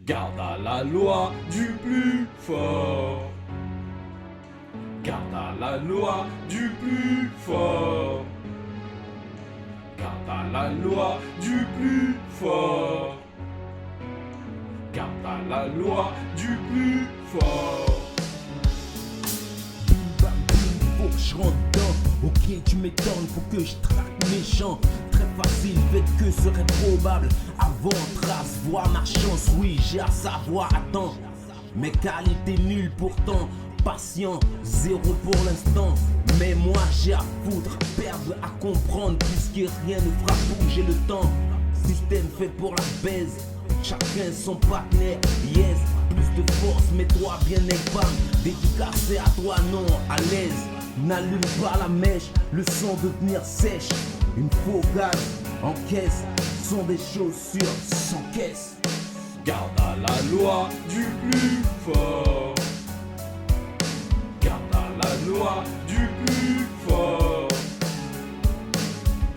Garde à la loi du plus fort. Garde à la loi du plus fort. Garde à la loi du plus fort. Garde à la loi du plus fort. Bam boum, faut que je rentre dedans. Ok, tu m'étonnes, faut que je traque mes gens. Très facile, fait que serait probable. Avant, trace, voix, ma chance. Oui, j'ai à savoir, attends. Mes qualités nulles pourtant. Patient, zéro pour l'instant. Mais moi j'ai à foutre, perdre à comprendre. Puisque rien ne fera bouger le temps. Système fait pour la baise. Chacun son partenaire, yes. Plus de force, mais toi bien épam. Dédicacé à toi, non, à l'aise. N'allume pas la mèche, le son devenir sèche. Une focale en caisse, sont des chaussures sans caisse. Garde à la loi du plus fort. Garde à la loi du plus fort.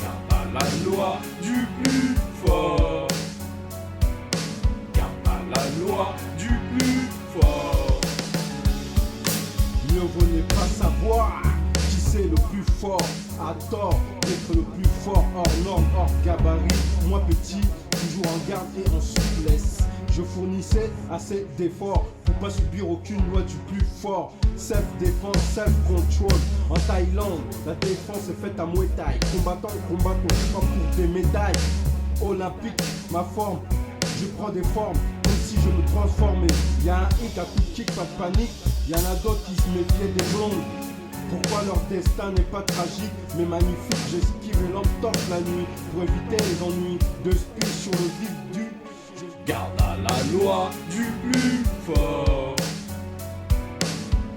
Garde à la loi du plus fort. Garde à la loi du plus fort. Mieux vaut ne pas savoir qui c'est le plus fort. À tort d'être le plus fort, hors norme, hors gabarit. Moi petit, toujours en garde et en souplesse. Je fournissais assez d'efforts pour pas subir aucune loi du plus fort. Self-défense, self-control. En Thaïlande, la défense est faite à Muay Thai. Combattant, pas pour des médailles. Olympique, ma forme, je prends des formes comme si je me transformais. Y'a un hic, un coup de kick, pas de panique. Y'en a d'autres qui se méfiaient des blondes. Pourquoi leur destin n'est pas tragique mais magnifique? J'esquive et l'entorse la nuit pour éviter les ennuis de speed sur le vif du. Garde à la loi du plus fort.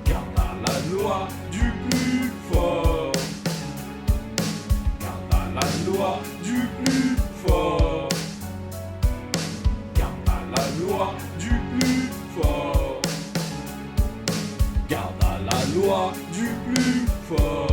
Garde à la loi du plus fort. Garde à la loi du plus fort. Garde à la loi du plus fort. Garde à la loi du plus fort.